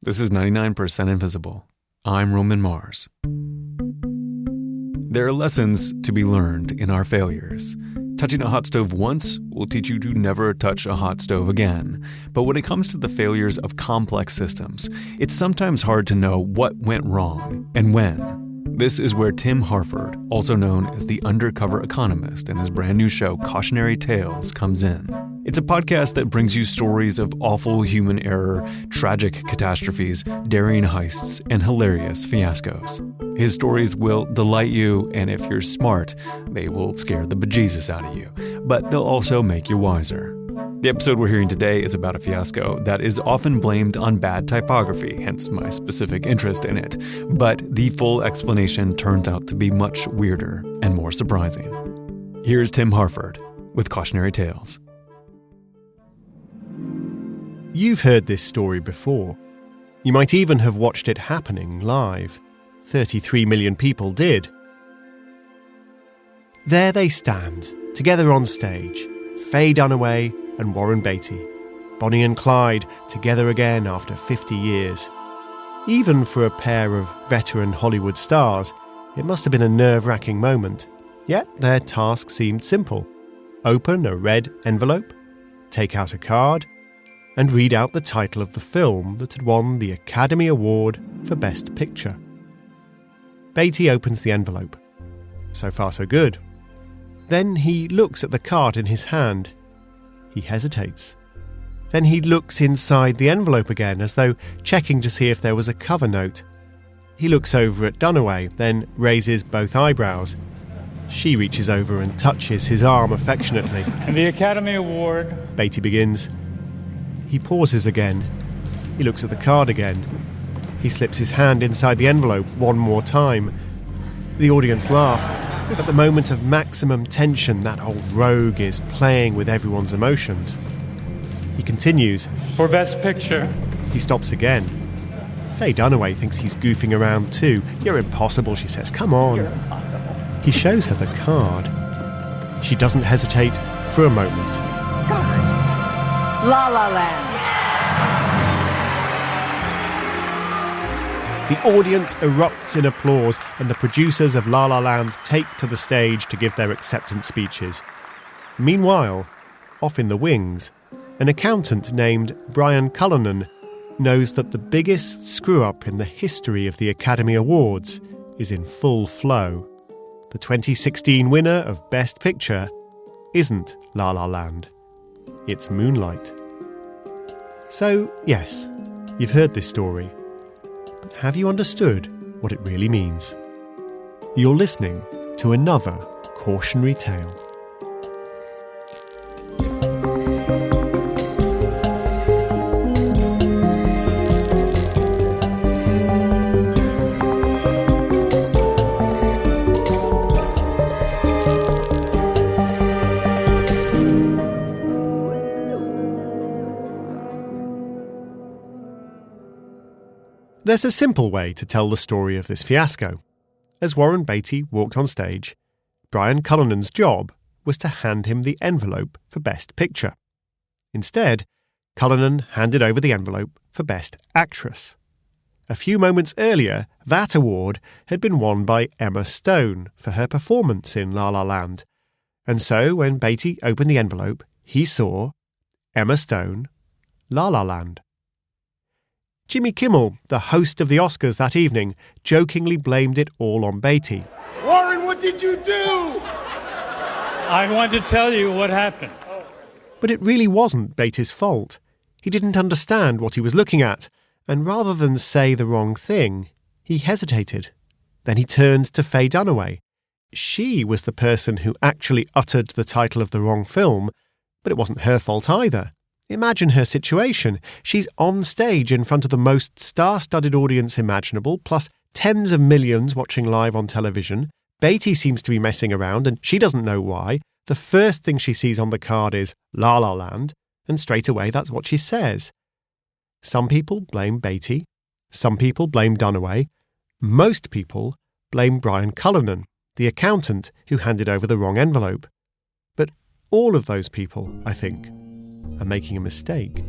This is 99% Invisible. I'm Roman Mars. There are lessons to be learned in our failures. Touching a hot stove once will teach you to never touch a hot stove again. But when it comes to the failures of complex systems, it's sometimes hard to know what went wrong and when. This is where Tim Harford, also known as the undercover economist in his brand new show Cautionary Tales, comes in. It's a podcast that brings you stories of awful human error, tragic catastrophes, daring heists, and hilarious fiascos. His stories will delight you, and if you're smart, they will scare the bejesus out of you. But they'll also make you wiser. The episode we're hearing today is about a fiasco that is often blamed on bad typography, hence my specific interest in it. But the full explanation turns out to be much weirder and more surprising. Here's Tim Harford with Cautionary Tales. You've heard this story before. You might even have watched it happening live. 33 million people did. There they stand, together on stage, Faye Dunaway and Warren Beatty, Bonnie and Clyde together again after 50 years. Even for a pair of veteran Hollywood stars, it must have been a nerve-wracking moment. Yet their task seemed simple. Open a red envelope, take out a card, and read out the title of the film that had won the Academy Award for Best Picture. Beatty opens the envelope. So far so good. Then he looks at the card in his hand. He hesitates. Then he looks inside the envelope again, as though checking to see if there was a cover note. He looks over at Dunaway, then raises both eyebrows. She reaches over and touches his arm affectionately. And the Academy Award... Beatty begins. He pauses again. He looks at the card again. He slips his hand inside the envelope one more time. The audience laugh. At the moment of maximum tension, that old rogue is playing with everyone's emotions. He continues. For Best Picture. He stops again. Faye Dunaway thinks he's goofing around too. You're impossible, she says. Come on. He shows her the card. She doesn't hesitate for a moment. La La Land. The audience erupts in applause, and the producers of La La Land take to the stage to give their acceptance speeches. Meanwhile, off in the wings, an accountant named Brian Cullinan knows that the biggest screw-up in the history of the Academy Awards is in full flow. The 2016 winner of Best Picture isn't La La Land. It's Moonlight. So, yes, you've heard this story. But have you understood what it really means? You're listening to another cautionary tale. There's a simple way to tell the story of this fiasco. As Warren Beatty walked on stage, Brian Cullinan's job was to hand him the envelope for Best Picture. Instead, Cullinan handed over the envelope for Best Actress. A few moments earlier, that award had been won by Emma Stone for her performance in La La Land. And so, when Beatty opened the envelope, he saw Emma Stone, La La Land. Jimmy Kimmel, the host of the Oscars that evening, jokingly blamed it all on Beatty. Warren, what did you do? I want to tell you what happened. But it really wasn't Beatty's fault. He didn't understand what he was looking at, and rather than say the wrong thing, he hesitated. Then he turned to Faye Dunaway. She was the person who actually uttered the title of the wrong film, but it wasn't her fault either. Imagine her situation. She's on stage in front of the most star-studded audience imaginable, plus tens of millions watching live on television. Beatty seems to be messing around, and she doesn't know why. The first thing she sees on the card is La La Land, and straight away that's what she says. Some people blame Beatty. Some people blame Dunaway. Most people blame Brian Cullinan, the accountant who handed over the wrong envelope. But all of those people, I think, are making a mistake.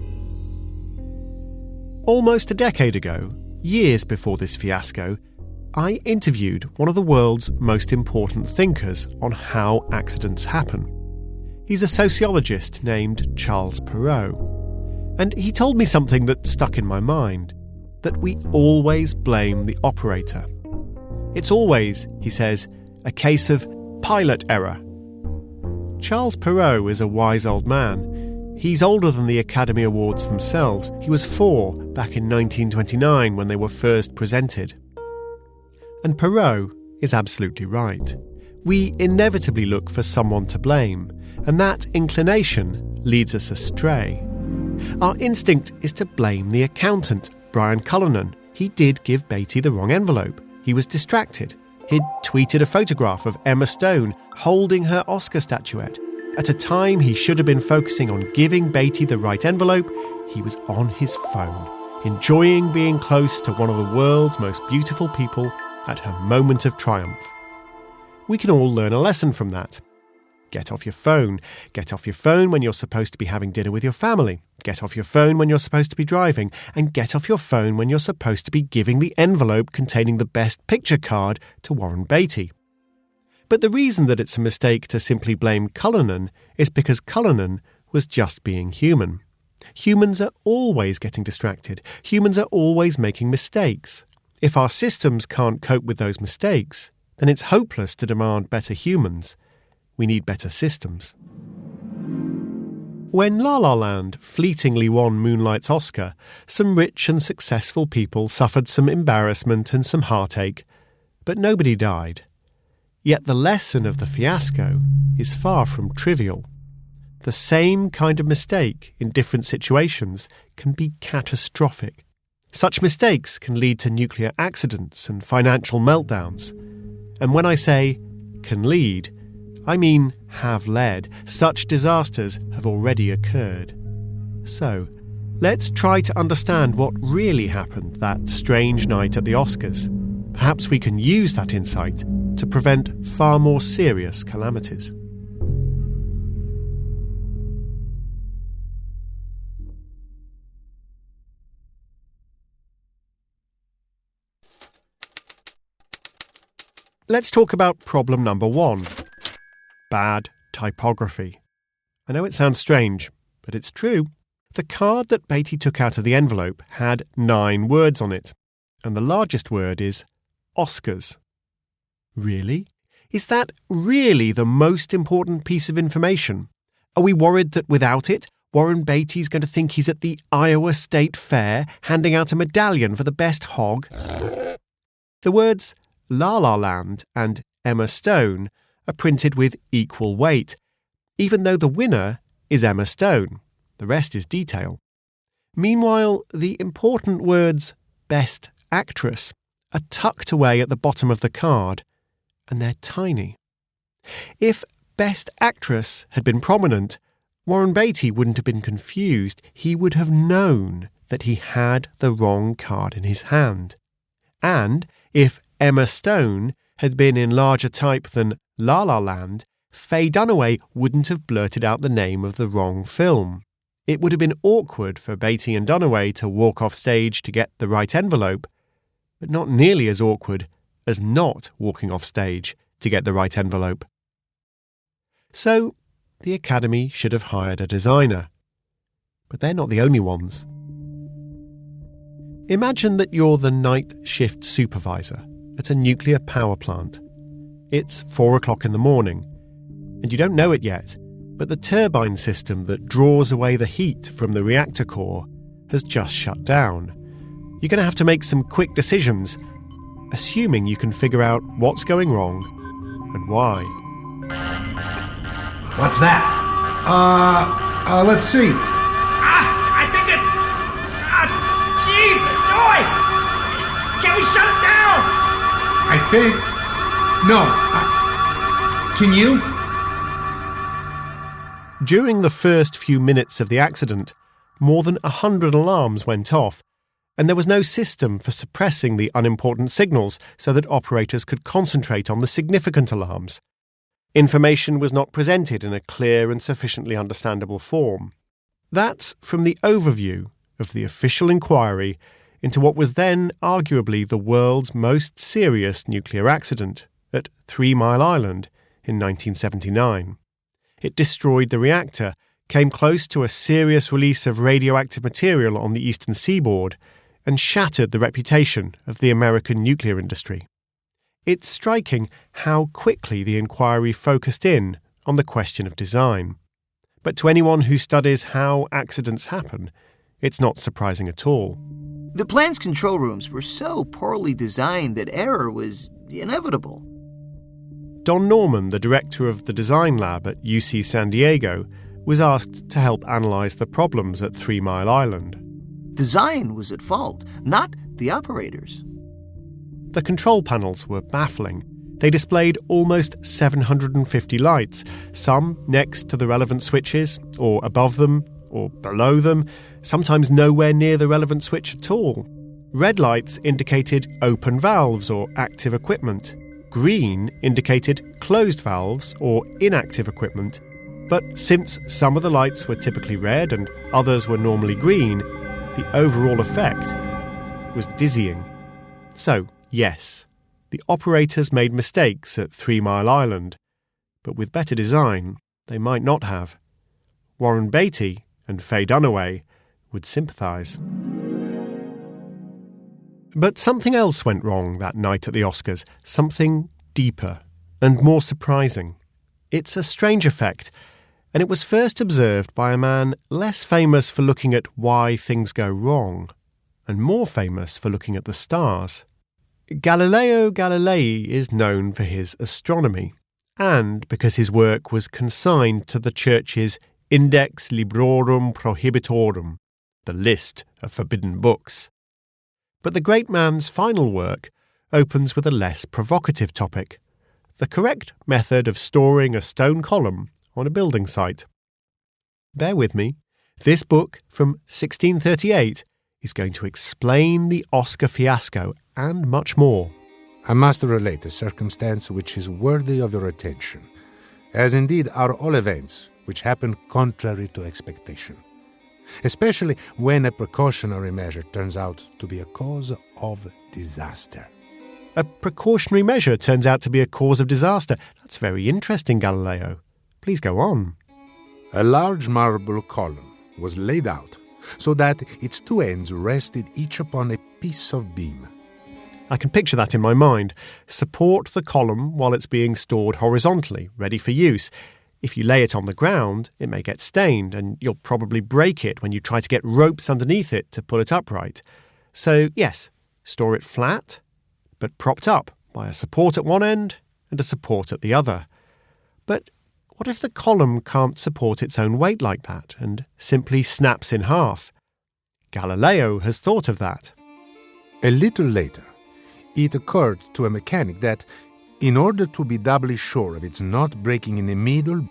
Almost a decade ago, years before this fiasco, I interviewed one of the world's most important thinkers on how accidents happen. He's a sociologist named Charles Perrow. And he told me something that stuck in my mind, that we always blame the operator. It's always, he says, a case of pilot error. Charles Perrow is a wise old man. He's older than the Academy Awards themselves. He was 4 back in 1929 when they were first presented. And Perrow is absolutely right. We inevitably look for someone to blame, and that inclination leads us astray. Our instinct is to blame the accountant, Brian Cullinan. He did give Beatty the wrong envelope. He was distracted. He'd tweeted a photograph of Emma Stone holding her Oscar statuette. At a time he should have been focusing on giving Beatty the right envelope, he was on his phone, enjoying being close to one of the world's most beautiful people at her moment of triumph. We can all learn a lesson from that. Get off your phone. Get off your phone when you're supposed to be having dinner with your family. Get off your phone when you're supposed to be driving. And get off your phone when you're supposed to be giving the envelope containing the best picture card to Warren Beatty. But the reason that it's a mistake to simply blame Cullinan is because Cullinan was just being human. Humans are always getting distracted. Humans are always making mistakes. If our systems can't cope with those mistakes, then it's hopeless to demand better humans. We need better systems. When La La Land fleetingly won Moonlight's Oscar, some rich and successful people suffered some embarrassment and some heartache, but nobody died. Yet the lesson of the fiasco is far from trivial. The same kind of mistake in different situations can be catastrophic. Such mistakes can lead to nuclear accidents and financial meltdowns. And when I say can lead, I mean have led. Such disasters have already occurred. So, let's try to understand what really happened that strange night at the Oscars. Perhaps we can use that insight to prevent far more serious calamities. Let's talk about problem number 1. Bad typography. I know it sounds strange, but it's true. The card that Beatty took out of the envelope had 9 words on it, and the largest word is Oscars. Really? Is that really the most important piece of information? Are we worried that without it, Warren Beatty's going to think he's at the Iowa State Fair handing out a medallion for the best hog? The words La La Land and Emma Stone are printed with equal weight, even though the winner is Emma Stone. The rest is detail. Meanwhile, the important words Best Actress are tucked away at the bottom of the card, and they're tiny. If Best Actress had been prominent, Warren Beatty wouldn't have been confused. He would have known that he had the wrong card in his hand. And if Emma Stone had been in larger type than La La Land, Faye Dunaway wouldn't have blurted out the name of the wrong film. It would have been awkward for Beatty and Dunaway to walk off stage to get the right envelope, but not nearly as awkward as not walking off stage to get the right envelope. So, the Academy should have hired a designer. But they're not the only ones. Imagine that you're the night shift supervisor at a nuclear power plant. It's 4 o'clock in the morning, and you don't know it yet, but the turbine system that draws away the heat from the reactor core has just shut down. You're going to have to make some quick decisions, assuming you can figure out what's going wrong and why. What's that? Let's see. I think it's... Jeez, the noise! Can we shut it down? I think... No. Can you? During the first few minutes of the accident, more than 100 alarms went off, and there was no system for suppressing the unimportant signals so that operators could concentrate on the significant alarms. Information was not presented in a clear and sufficiently understandable form. That's from the overview of the official inquiry into what was then arguably the world's most serious nuclear accident at 3 Mile Island in 1979. It destroyed the reactor, came close to a serious release of radioactive material on the eastern seaboard, and shattered the reputation of the American nuclear industry. It's striking how quickly the inquiry focused in on the question of design. But to anyone who studies how accidents happen, it's not surprising at all. The plant's control rooms were so poorly designed that error was inevitable. Don Norman, the director of the design lab at UC San Diego, was asked to help analyse the problems at 3 Mile Island. Design was at fault, not the operators. The control panels were baffling. They displayed almost 750 lights, some next to the relevant switches, or above them, or below them, sometimes nowhere near the relevant switch at all. Red lights indicated open valves or active equipment. Green indicated closed valves or inactive equipment. But since some of the lights were typically red and others were normally green, the overall effect was dizzying. So, yes, the operators made mistakes at 3 Mile Island, but with better design, they might not have. Warren Beatty and Faye Dunaway would sympathise. But something else went wrong that night at the Oscars, something deeper and more surprising. It's a strange effect, and it was first observed by a man less famous for looking at why things go wrong, and more famous for looking at the stars. Galileo Galilei is known for his astronomy, and because his work was consigned to the Church's Index Librorum Prohibitorum, the list of forbidden books. But the great man's final work opens with a less provocative topic: the correct method of storing a stone column on a building site. Bear with me. This book from 1638 is going to explain the Oscar fiasco and much more. I must relate a circumstance which is worthy of your attention, as indeed are all events which happen contrary to expectation, especially when a precautionary measure turns out to be a cause of disaster. A precautionary measure turns out to be a cause of disaster. That's very interesting, Galileo. Please go on. A large marble column was laid out so that its two ends rested each upon a piece of beam. I can picture that in my mind. Support the column while it's being stored horizontally, ready for use. If you lay it on the ground, it may get stained, and you'll probably break it when you try to get ropes underneath it to pull it upright. So, yes, store it flat, but propped up by a support at one end and a support at the other. But what if the column can't support its own weight like that and simply snaps in half? Galileo has thought of that. A little later, it occurred to a mechanic that, in order to be doubly sure of its not breaking in the middle,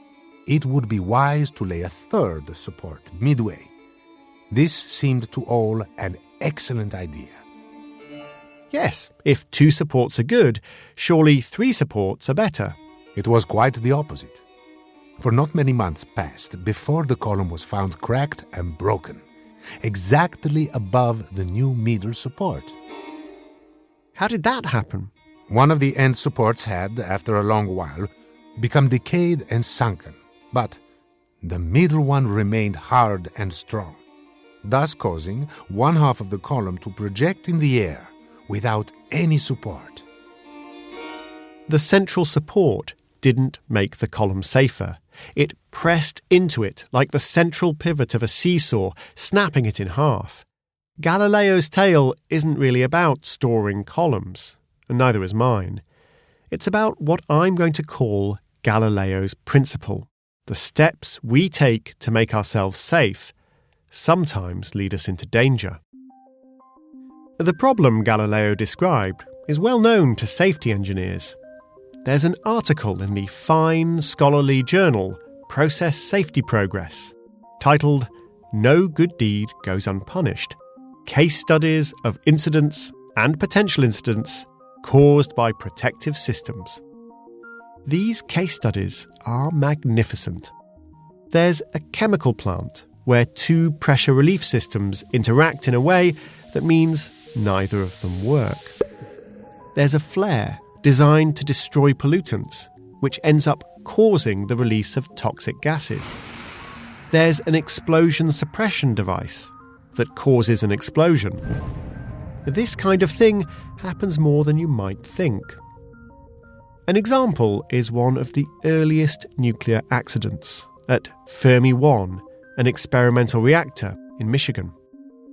it would be wise to lay a third support midway. This seemed to all an excellent idea. Yes, if 2 supports are good, surely 3 supports are better. It was quite the opposite. For not many months passed before the column was found cracked and broken, exactly above the new middle support. How did that happen? One of the end supports had, after a long while, become decayed and sunken, but the middle one remained hard and strong, thus causing one half of the column to project in the air without any support. The central support didn't make the column safer. It pressed into it like the central pivot of a seesaw, snapping it in half. Galileo's tale isn't really about storing columns, and neither is mine. It's about what I'm going to call Galileo's principle. The steps we take to make ourselves safe sometimes lead us into danger. The problem Galileo described is well known to safety engineers. There's an article in the fine, scholarly journal Process Safety Progress, titled "No Good Deed Goes Unpunished: Case Studies of Incidents and Potential Incidents Caused by Protective Systems." These case studies are magnificent. There's a chemical plant where two pressure relief systems interact in a way that means neither of them work. There's a flare designed to destroy pollutants, which ends up causing the release of toxic gases. There's an explosion suppression device that causes an explosion. This kind of thing happens more than you might think. An example is one of the earliest nuclear accidents at Fermi 1, an experimental reactor in Michigan.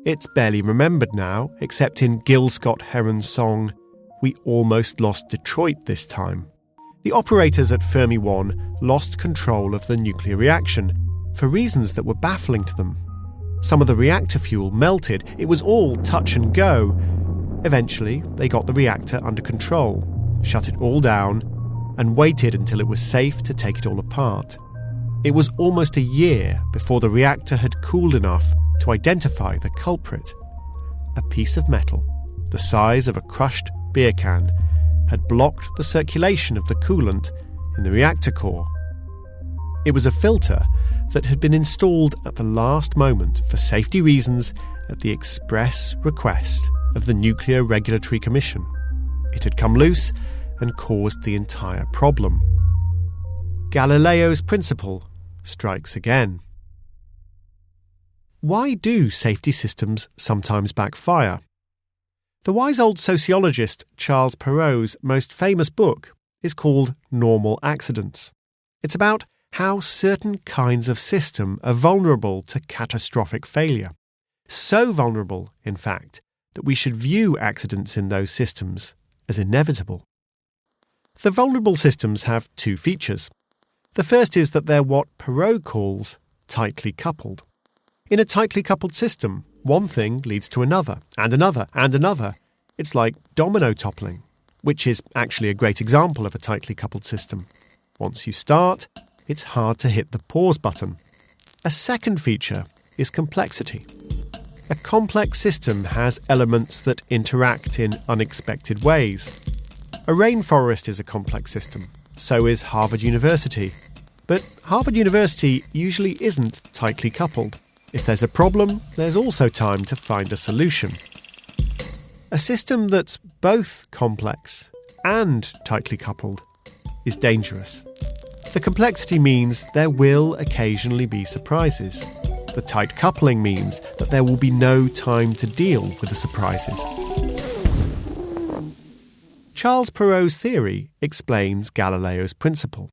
It's barely remembered now, except in Gil Scott-Heron's song, "We Almost Lost Detroit This Time." The operators at Fermi 1 lost control of the nuclear reaction for reasons that were baffling to them. Some of the reactor fuel melted. It was all touch and go. Eventually, they got the reactor under control, shut it all down, and waited until it was safe to take it all apart. It was almost a year before the reactor had cooled enough to identify the culprit. A piece of metal, the size of a crushed beer can, had blocked the circulation of the coolant in the reactor core. It was a filter that had been installed at the last moment for safety reasons at the express request of the Nuclear Regulatory Commission. It had come loose and caused the entire problem. Galileo's principle strikes again. Why do safety systems sometimes backfire? The wise old sociologist Charles Perrow's most famous book is called Normal Accidents. It's about how certain kinds of system are vulnerable to catastrophic failure. So vulnerable, in fact, that we should view accidents in those systems as inevitable. The vulnerable systems have two features. The first is that they're what Perrow calls tightly coupled. In a tightly coupled system, one thing leads to another, and another, and another. It's like domino toppling, which is actually a great example of a tightly coupled system. Once you start, it's hard to hit the pause button. A second feature is complexity. A complex system has elements that interact in unexpected ways. A rainforest is a complex system. So is Harvard University. But Harvard University usually isn't tightly coupled. If there's a problem, there's also time to find a solution. A system that's both complex and tightly coupled is dangerous. The complexity means there will occasionally be surprises. The tight coupling means that there will be no time to deal with the surprises. Charles Perrow's theory explains Galileo's principle.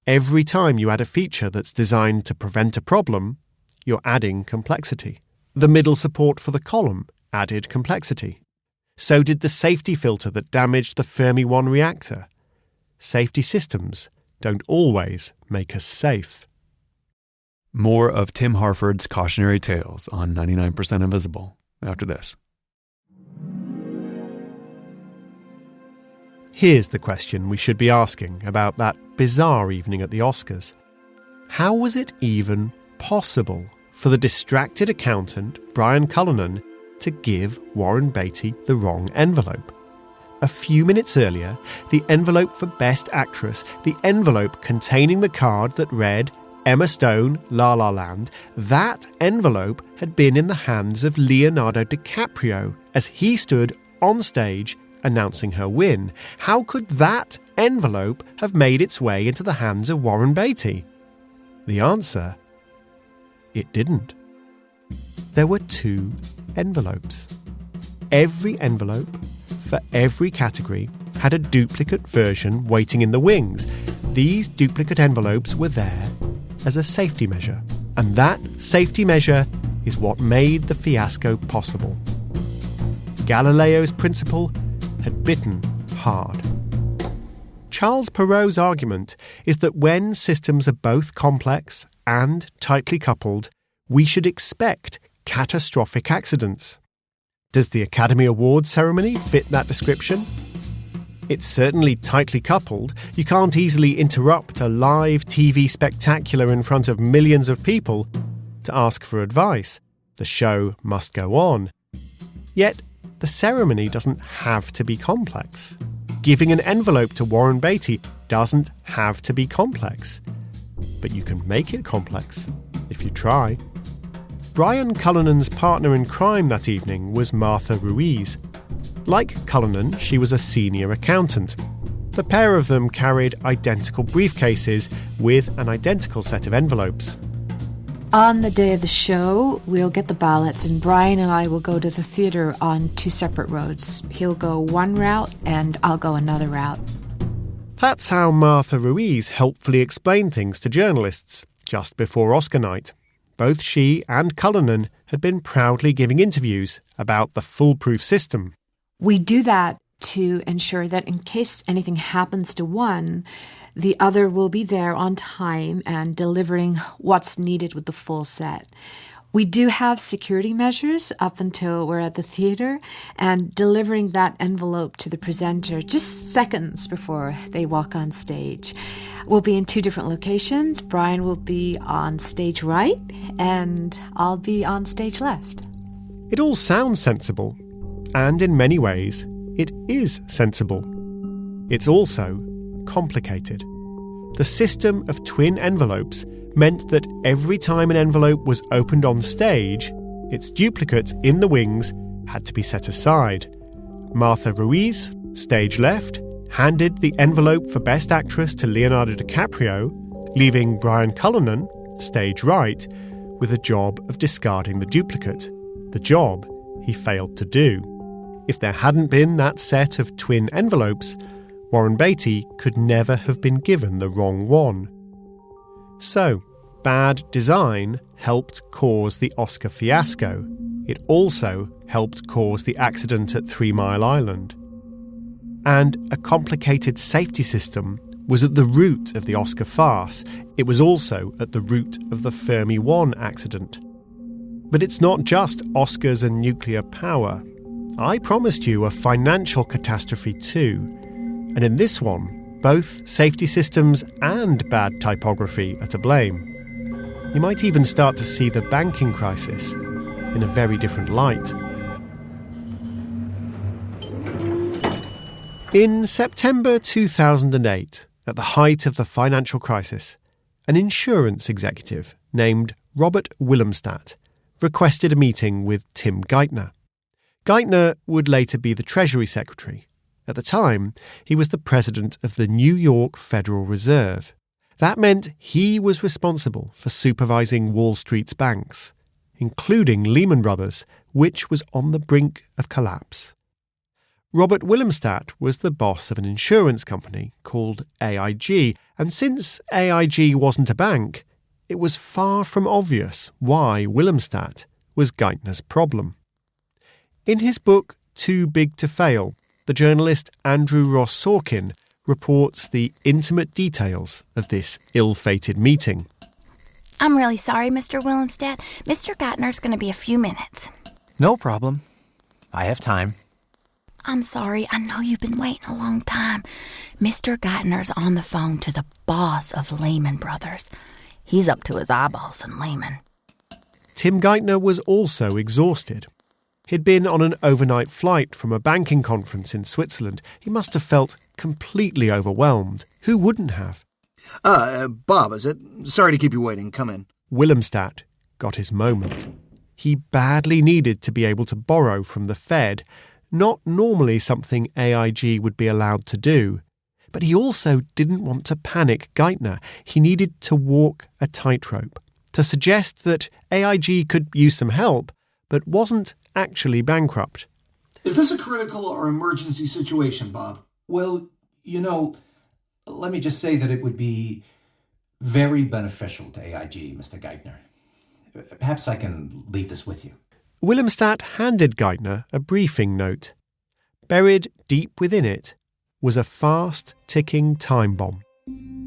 Every time you add a feature that's designed to prevent a problem, you're adding complexity. The middle support for the column added complexity. So did the safety filter that damaged the Fermi 1 reactor. Safety systems don't always make us safe. More of Tim Harford's Cautionary Tales on 99% Invisible after this. Here's the question we should be asking about that bizarre evening at the Oscars. How was it even possible for the distracted accountant, Brian Cullinan, to give Warren Beatty the wrong envelope? A few minutes earlier, the envelope for Best Actress, the envelope containing the card that read Emma Stone, La La Land, that envelope had been in the hands of Leonardo DiCaprio as he stood on stage announcing her win. How could that envelope have made its way into the hands of Warren Beatty? The answer: it didn't. There were two envelopes. Every envelope for every category had a duplicate version waiting in the wings. These duplicate envelopes were there as a safety measure, and that safety measure is what made the fiasco possible. Galileo's principle had bitten hard. Charles Perrow's argument is that when systems are both complex and tightly coupled, we should expect catastrophic accidents. Does the Academy Awards ceremony fit that description? It's certainly tightly coupled. You can't easily interrupt a live TV spectacular in front of millions of people to ask for advice. The show must go on. Yet, the ceremony doesn't have to be complex. Giving an envelope to Warren Beatty doesn't have to be complex. But you can make it complex if you try. Brian Cullinan's partner in crime that evening was Martha Ruiz. Like Cullinan, she was a senior accountant. The pair of them carried identical briefcases with an identical set of envelopes. On the day of the show, we'll get the ballots and Brian and I will go to the theatre on 2 separate roads. He'll go one route and I'll go another route. That's how Martha Ruiz helpfully explained things to journalists just before Oscar night. Both she and Cullinan had been proudly giving interviews about the foolproof system. We do that to ensure that in case anything happens to one, the other will be there on time and delivering what's needed with the full set. We do have security measures up until we're at the theatre, and delivering that envelope to the presenter just seconds before they walk on stage. We'll be in 2 different locations. Brian will be on stage right, and I'll be on stage left. It all sounds sensible, and in many ways, it is sensible. It's also complicated. The system of twin envelopes meant that every time an envelope was opened on stage, its duplicate in the wings had to be set aside. Martha Ruiz, stage left, handed the envelope for Best Actress to Leonardo DiCaprio, leaving Brian Cullinan, stage right, with a job of discarding the duplicate, the job he failed to do. If there hadn't been that set of twin envelopes, Warren Beatty could never have been given the wrong one. So, bad design helped cause the Oscar fiasco. It also helped cause the accident at 3 Mile Island. And a complicated safety system was at the root of the Oscar farce. It was also at the root of the Fermi 1 accident. But it's not just Oscars and nuclear power. I promised you a financial catastrophe too. And in this one, both safety systems and bad typography are to blame. You might even start to see the banking crisis in a very different light. In September 2008, at the height of the financial crisis, an insurance executive named Robert Willemstad requested a meeting with Tim Geithner. Geithner would later be the Treasury Secretary. At the time, he was the president of the New York Federal Reserve. That meant he was responsible for supervising Wall Street's banks, including Lehman Brothers, which was on the brink of collapse. Robert Willemstad was the boss of an insurance company called AIG, and since AIG wasn't a bank, it was far from obvious why Willemstad was Geithner's problem. In his book Too Big to Fail, the journalist Andrew Ross Sorkin reports the intimate details of this ill-fated meeting. I'm really sorry, Mr. Willemstad. Mr. Geithner's going to be a few minutes. No problem. I have time. I'm sorry. I know you've been waiting a long time. Mr. Geithner's on the phone to the boss of Lehman Brothers. He's up to his eyeballs in Lehman. Tim Geithner was also exhausted. He'd been on an overnight flight from a banking conference in Switzerland. He must have felt completely overwhelmed. Who wouldn't have? Bob, is it? Sorry to keep you waiting. Come in. Willemstad got his moment. He badly needed to be able to borrow from the Fed, not normally something AIG would be allowed to do. But he also didn't want to panic Geithner. He needed to walk a tightrope, to suggest that AIG could use some help, but wasn't actually bankrupt. Is this a critical or emergency situation, Bob? Well, let me just say that it would be very beneficial to AIG, Mr. Geithner. Perhaps I can leave this with you. Willemstad handed Geithner a briefing note. Buried deep within it was a fast-ticking time bomb.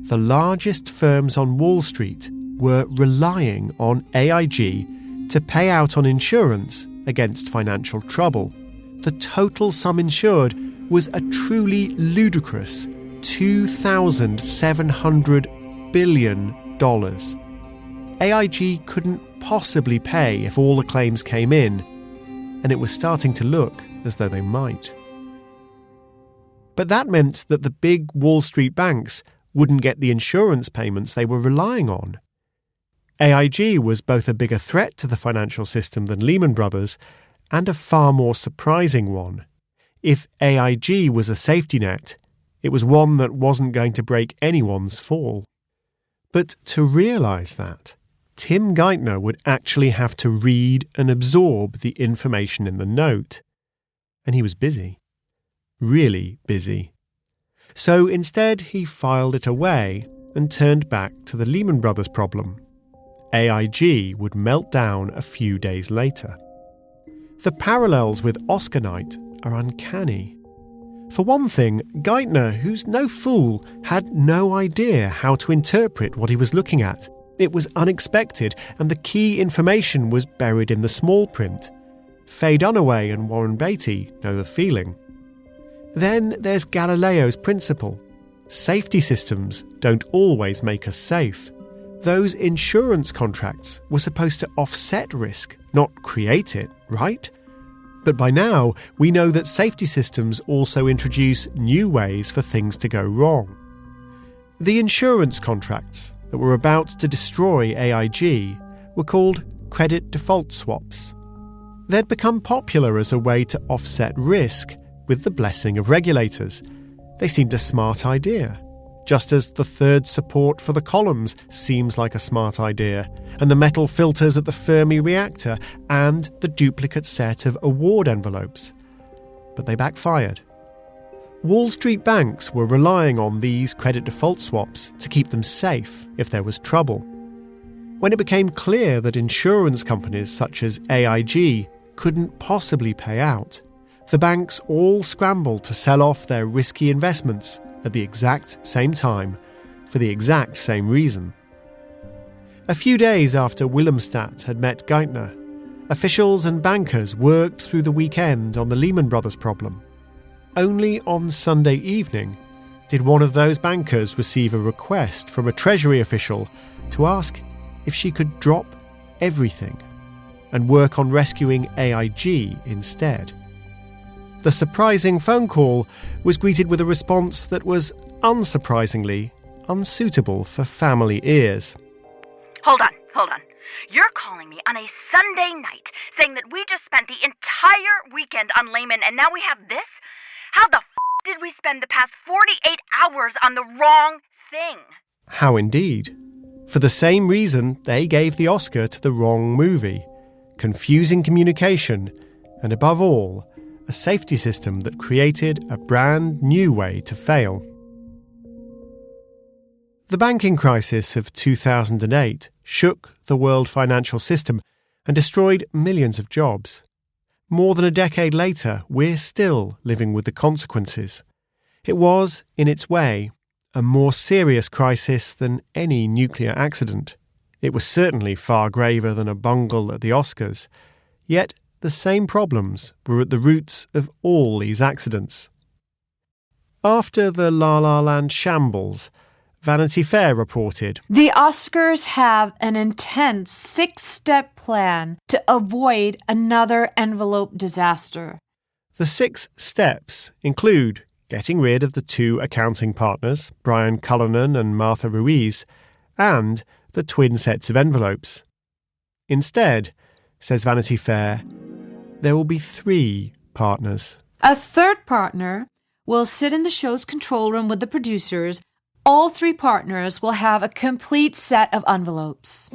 The largest firms on Wall Street were relying on AIG to pay out on insurance against financial trouble. The total sum insured was a truly ludicrous $2,700 billion. AIG couldn't possibly pay if all the claims came in, and it was starting to look as though they might. But that meant that the big Wall Street banks wouldn't get the insurance payments they were relying on. AIG was both a bigger threat to the financial system than Lehman Brothers, and a far more surprising one. If AIG was a safety net, it was one that wasn't going to break anyone's fall. But to realise that, Tim Geithner would actually have to read and absorb the information in the note. And he was busy. Really busy. So instead he filed it away and turned back to the Lehman Brothers problem. AIG would melt down a few days later. The parallels with Oscar night are uncanny. For one thing, Geithner, who's no fool, had no idea how to interpret what he was looking at. It was unexpected, and the key information was buried in the small print. Faye Dunaway and Warren Beatty know the feeling. Then there's Galileo's principle. Safety systems don't always make us safe. Those insurance contracts were supposed to offset risk, not create it, right? But by now, we know that safety systems also introduce new ways for things to go wrong. The insurance contracts that were about to destroy AIG were called credit default swaps. They'd become popular as a way to offset risk with the blessing of regulators. They seemed a smart idea, just as the third support for the columns seems like a smart idea, and the metal filters at the Fermi reactor, and the duplicate set of award envelopes. But they backfired. Wall Street banks were relying on these credit default swaps to keep them safe if there was trouble. When it became clear that insurance companies such as AIG couldn't possibly pay out, the banks all scrambled to sell off their risky investments at the exact same time, for the exact same reason. A few days after Willemstad had met Geithner, officials and bankers worked through the weekend on the Lehman Brothers problem. Only on Sunday evening did one of those bankers receive a request from a Treasury official to ask if she could drop everything and work on rescuing AIG instead. The surprising phone call was greeted with a response that was, unsurprisingly, unsuitable for family ears. Hold on. You're calling me on a Sunday night saying that we just spent the entire weekend on Lehman and now we have this? How the did we spend the past 48 hours on the wrong thing? How indeed. For the same reason they gave the Oscar to the wrong movie. Confusing communication, and above all, a safety system that created a brand new way to fail. The banking crisis of 2008 shook the world financial system and destroyed millions of jobs. More than a decade later, we're still living with the consequences. It was, in its way, a more serious crisis than any nuclear accident. It was certainly far graver than a bungle at the Oscars. Yet, the same problems were at the roots of all these accidents. After the La La Land shambles, Vanity Fair reported, "The Oscars have an intense 6-step plan to avoid another envelope disaster." The 6 steps include getting rid of the 2 accounting partners, Brian Cullinan and Martha Ruiz, and the twin sets of envelopes. Instead, says Vanity Fair, there will be 3 partners. A third partner will sit in the show's control room with the producers. All 3 partners will have a complete set of envelopes.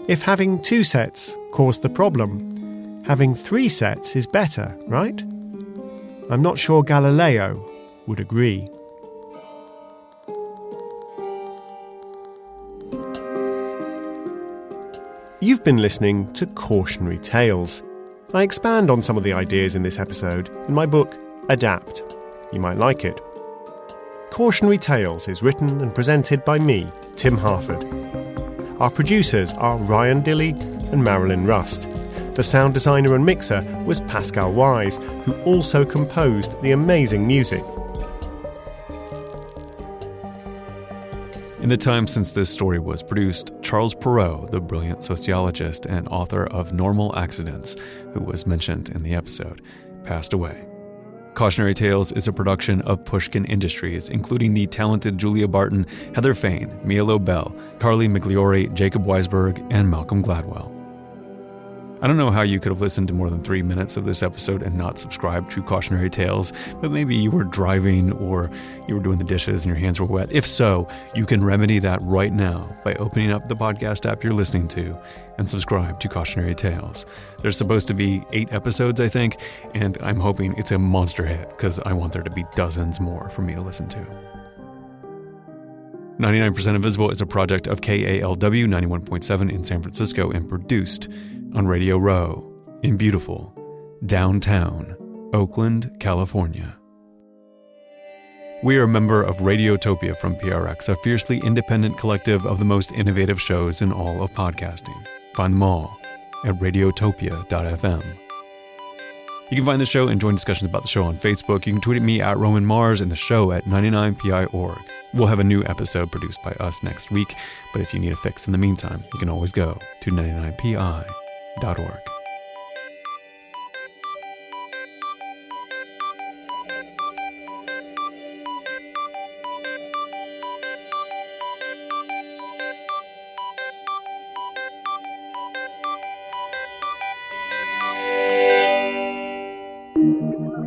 If having 2 sets caused the problem, having 3 sets is better, right? I'm not sure Galileo would agree. You've been listening to Cautionary Tales. I expand on some of the ideas in this episode in my book, Adapt. You might like it. Cautionary Tales is written and presented by me, Tim Harford. Our producers are Ryan Dilley and Marilyn Rust. The sound designer and mixer was Pascal Wise, who also composed the amazing music. In the time since this story was produced, Charles Perrault, the brilliant sociologist and author of Normal Accidents, who was mentioned in the episode, passed away. Cautionary Tales is a production of Pushkin Industries, including the talented Julia Barton, Heather Fain, Mia Lobel, Carly Migliori, Jacob Weisberg, and Malcolm Gladwell. I don't know how you could have listened to more than 3 minutes of this episode and not subscribed to Cautionary Tales, but maybe you were driving or you were doing the dishes and your hands were wet. If so, you can remedy that right now by opening up the podcast app you're listening to and subscribe to Cautionary Tales. There's supposed to be 8 episodes, I think, and I'm hoping it's a monster hit because I want there to be dozens more for me to listen to. 99% Invisible is a project of KALW 91.7 in San Francisco and produced on Radio Row in beautiful downtown Oakland, California. We are a member of Radiotopia from PRX, a fiercely independent collective of the most innovative shows in all of podcasting. Find them all at radiotopia.fm. You can find the show and join discussions about the show on Facebook. You can tweet at me at Roman Mars and the show at 99pi.org. We'll have a new episode produced by us next week, but if you need a fix in the meantime, you can always go to 99pi.org.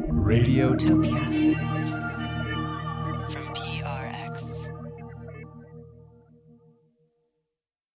Radiotopia.